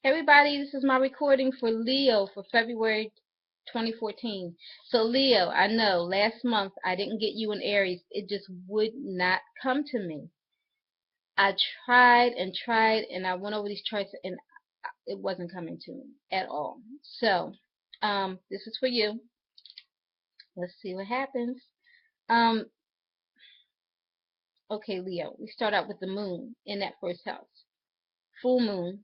Everybody, this is my recording for Leo for February 2014. So Leo, I know last month I didn't get you in Aries. It just would not come to me. I tried and I went over these charts and it wasn't coming to me at all. So, this is for you. Let's see what happens. Um, okay, Leo, we start out with the moon in that first house. Full moon,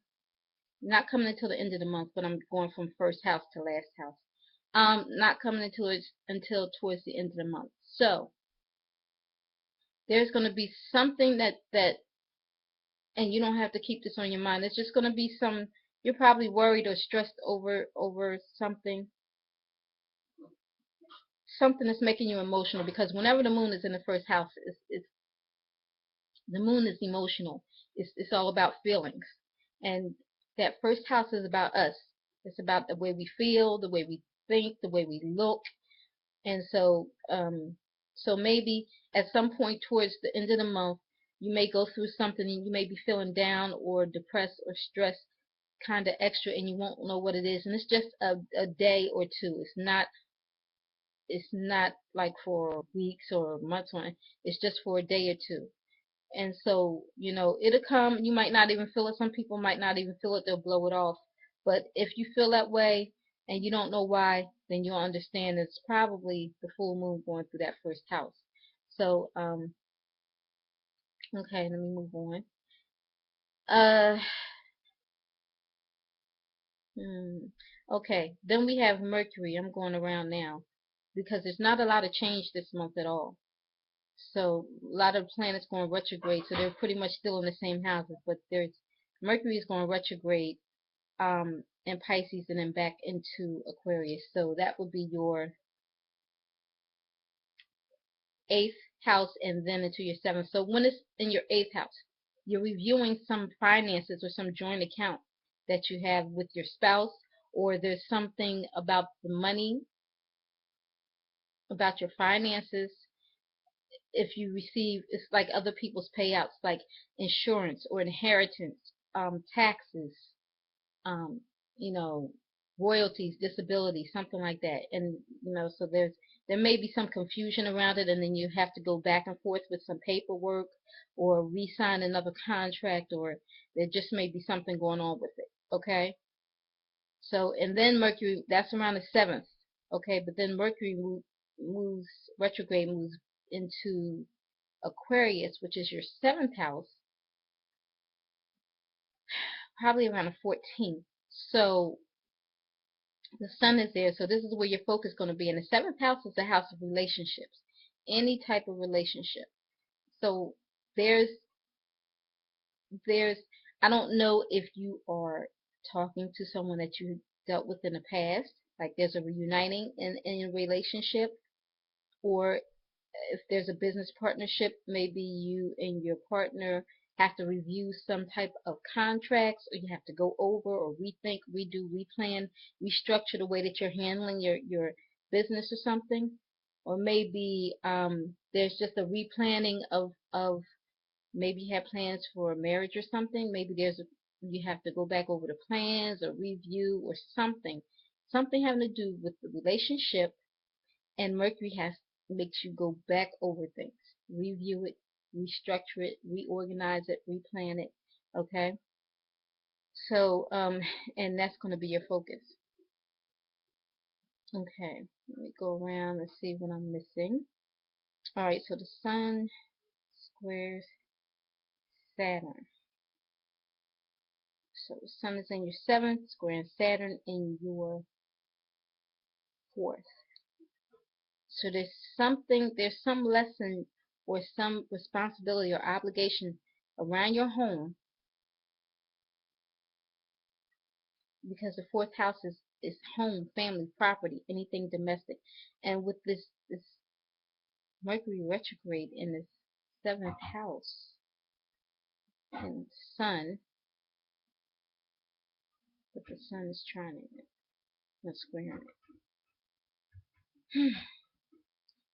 not coming until the end of the month, but I'm going from first house to last house. Not coming until towards the end of the month. So there's going to be something that, and you don't have to keep this on your mind. There's just going to be some. You're probably worried or stressed over something that's making you emotional, because whenever the moon is in the first house, it's the moon is emotional. It's all about feelings, and that first house is about us. It's about the way we feel, the way we think, the way we look. And so maybe at some point towards the end of the month, you may go through something and you may be feeling down or depressed or stressed kind of extra, and you won't know what it is. And it's just a day or two. It's not like for weeks or months on. It's just for a day or two. And so, it'll come. You might not even feel it. Some people might not even feel it. They'll blow it off. But if you feel that way and you don't know why, then you'll understand it's probably the full moon going through that first house. So, okay, let me move on. Uh, okay, then we have Mercury. I'm going around now because there's not a lot of change this month at all. So a lot of planets going retrograde, so they're pretty much still in the same houses, but there's Mercury is going retrograde in Pisces and then back into Aquarius. So that would be your eighth house and then into your seventh. So when it's in your eighth house, you're reviewing some finances or some joint account that you have with your spouse, or there's something about the money, about your finances. If you receive, it's like other people's payouts, like insurance or inheritance, taxes, um, you know, royalties, disability, something like that. And so there may be some confusion around it, and then you have to go back and forth with some paperwork or re-sign another contract, or there just may be something going on with it. Okay. So, and then Mercury, that's around the seventh. Okay, but then Mercury moves retrograde, moves into Aquarius, which is your seventh house, probably around the 14th. So the sun is there, so this is where your focus is going to be. And the seventh house is the house of relationships, any type of relationship. So there's there's I don't know if you are talking to someone that you dealt with in the past, like there's a reuniting in a relationship, or if there's a business partnership, maybe you and your partner have to review some type of contracts, or you have to go over or rethink, redo, replan, restructure the way that you're handling your business or something. Or maybe there's just a replanning of maybe you have plans for a marriage or something. Maybe you have to go back over the plans or review or something having to do with the relationship. And Mercury makes you go back over things, review it, restructure it, reorganize it, replan it. Okay. So and that's going to be your focus. Okay, let me go around and see what I'm missing. All right, so the sun squares Saturn. So the sun is in your seventh, squaring Saturn in your fourth. So there's some lesson or some responsibility or obligation around your home, because the fourth house is home, family, property, anything domestic. And with this Mercury retrograde in the seventh house and sun, but the sun is trining it, not squaring it.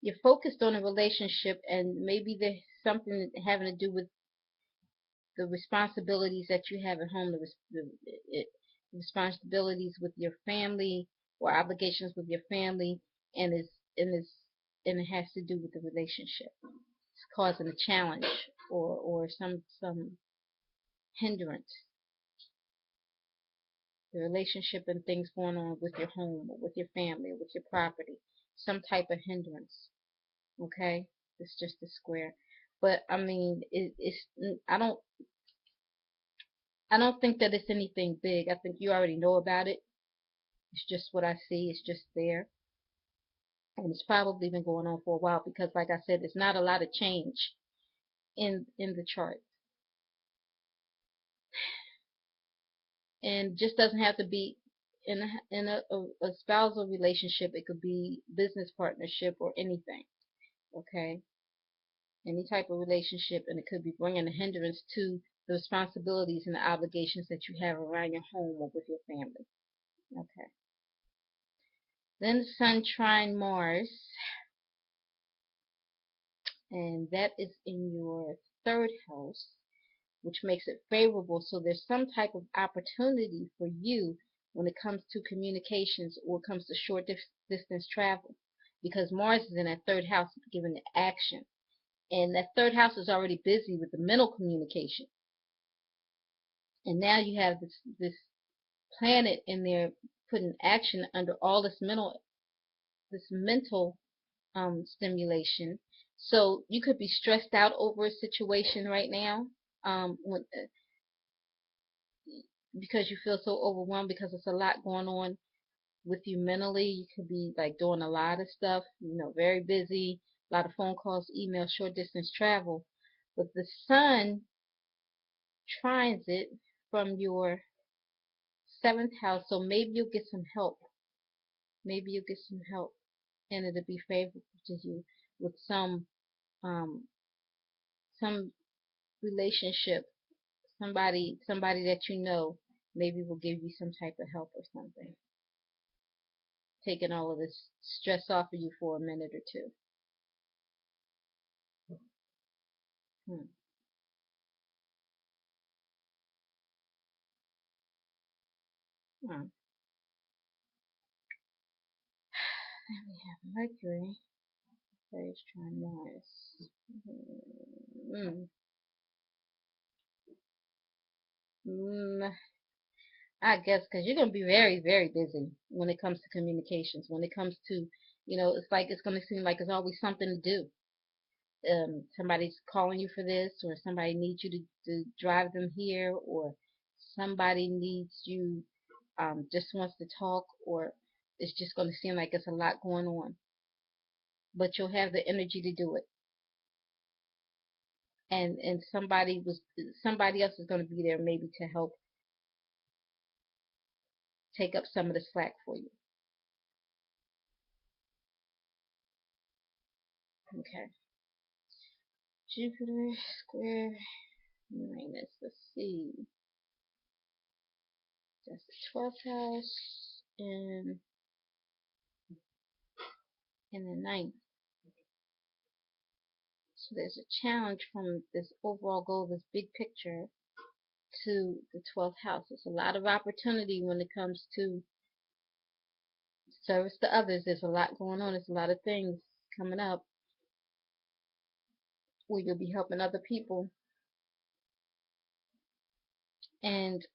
You're focused on a relationship, and maybe there's something having to do with the responsibilities that you have at home, responsibilities with your family or obligations with your family, and it has to do with the relationship. It's causing a challenge or some hindrance. The relationship and things going on with your home or with your family or with your property. Some type of hindrance. Okay? It's just a square. But I mean I don't think that it's anything big. I think you already know about it. It's just what I see. It's just there. And it's probably been going on for a while because like I said, there's not a lot of change in the chart. And just doesn't have to be in a spousal relationship. It could be business partnership or anything. Okay? Any type of relationship, and it could be bringing a hindrance to the responsibilities and the obligations that you have around your home or with your family. Okay. Then the Sun trine Mars, and that is in your third house, which makes it favorable. So there's some type of opportunity for you when it comes to communications or it comes to short distance travel, because Mars is in that third house giving the action. And that third house is already busy with the mental communication. And now you have this planet in there putting action under all this mental stimulation. So you could be stressed out over a situation right now, because you feel so overwhelmed because it's a lot going on with you mentally. You could be like doing a lot of stuff, very busy, a lot of phone calls, emails, short distance travel. But the Sun trines it from your seventh house, so maybe you'll get some help. Maybe you'll get some help, and it'll be favorable to you with um some relationship. Somebody that you know maybe will give you some type of help or something, taking all of this stress off of you for a minute or two. Hmm. Hmm. Then we have Mercury. Very strong Mars. Mm. Mm. I guess because you're going to be very, very busy when it comes to communications. When it comes to, it's like it's going to seem like there's always something to do. Somebody's calling you for this, or somebody needs you to drive them here, or somebody needs you, just wants to talk, or it's just going to seem like it's a lot going on. But you'll have the energy to do it. And somebody else is going to be there maybe to help take up some of the slack for you. Okay. Jupiter square minus, let's see, that's the 12th house and in the ninth. So there's a challenge from this overall goal, this big picture, to the 12th house. There's a lot of opportunity when it comes to service to others. There's a lot going on. There's a lot of things coming up where you'll be helping other people. And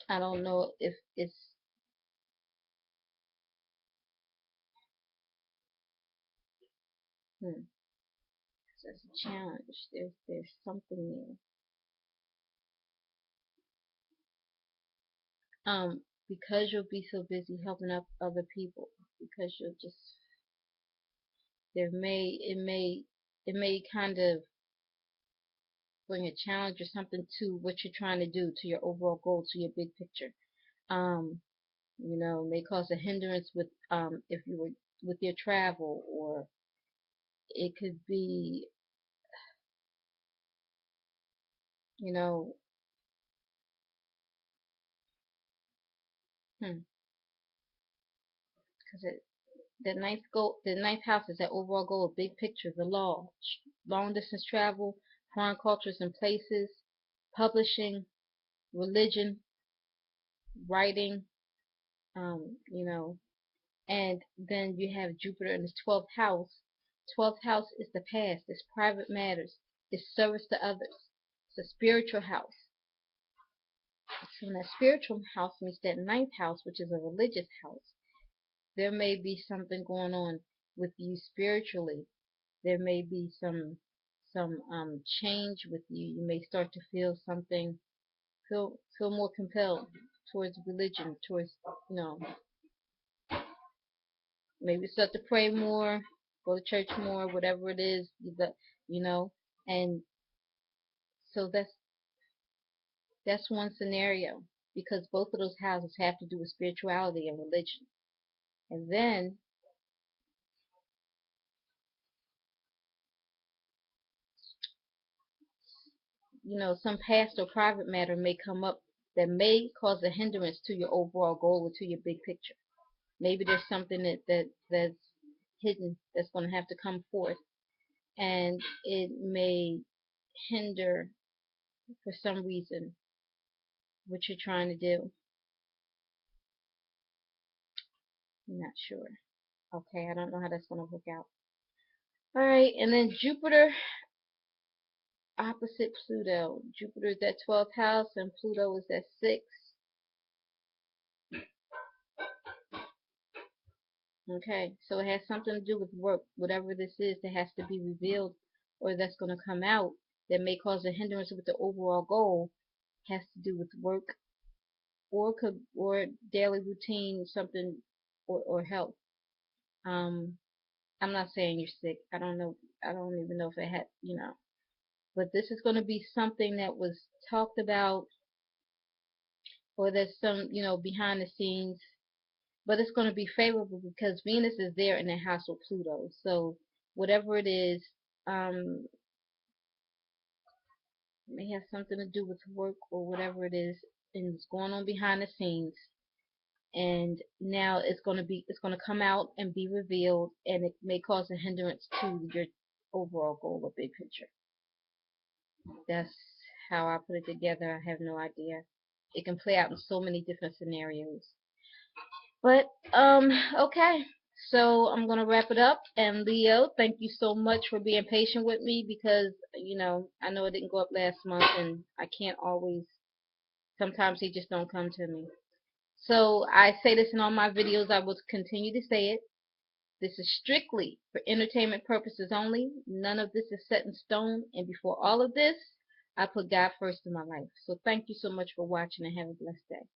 I don't know if it's there's a challenge. There's something there. Because you'll be so busy helping up other people, because you'll just there may it may kind of bring a challenge or something to what you're trying to do, to your overall goal, to your big picture. Um, may cause a hindrance with if you were with your travel, or it could be, you know, because the ninth house is that overall goal, big picture, the law, long distance travel, foreign cultures and places, publishing, religion, writing, you know, and then you have Jupiter in the 12th house. 12th house is the past, it's private matters, it's service to others, it's a spiritual house. So when that spiritual house meets that ninth house, which is a religious house, there may be something going on with you spiritually. There may be some change with you. You may start to feel something, feel more compelled towards religion, towards, you know, maybe start to pray more, go to church more, whatever it is, you know. And so that's one scenario, because both of those houses have to do with spirituality and religion. And then, you know, some past or private matter may come up that may cause a hindrance to your overall goal or to your big picture. Maybe there's something that's hidden that's going to have to come forth, and it may hinder for some reason what you're trying to do. I'm not sure. Okay, I don't know how that's going to work out. All right, and then Jupiter opposite Pluto. Jupiter is that 12th house, and Pluto is that 6th. Okay, so it has something to do with work. Whatever this is that has to be revealed or that's going to come out that may cause a hindrance with the overall goal has to do with work or daily routine, something, or health. Um, I'm not saying you're sick. I don't know. I don't even know if it had, you know. But this is going to be something that was talked about, or there's some, you know, behind the scenes. But it's going to be favorable because Venus is there in the house with Pluto. So whatever it is, um, may have something to do with work or whatever it is, and it's going on behind the scenes. And now it's going to come out and be revealed, and it may cause a hindrance to your overall goal or big picture. That's how I put it together. I have no idea. It can play out in so many different scenarios. But okay. So I'm gonna wrap it up. And Leo, thank you so much for being patient with me, because you know I know it didn't go up last month, and I can't always. Sometimes they just don't come to me. So I say this in all my videos. I will continue to say it. This is strictly for entertainment purposes only. None of this is set in stone. And before all of this, I put God first in my life. So thank you so much for watching, and have a blessed day.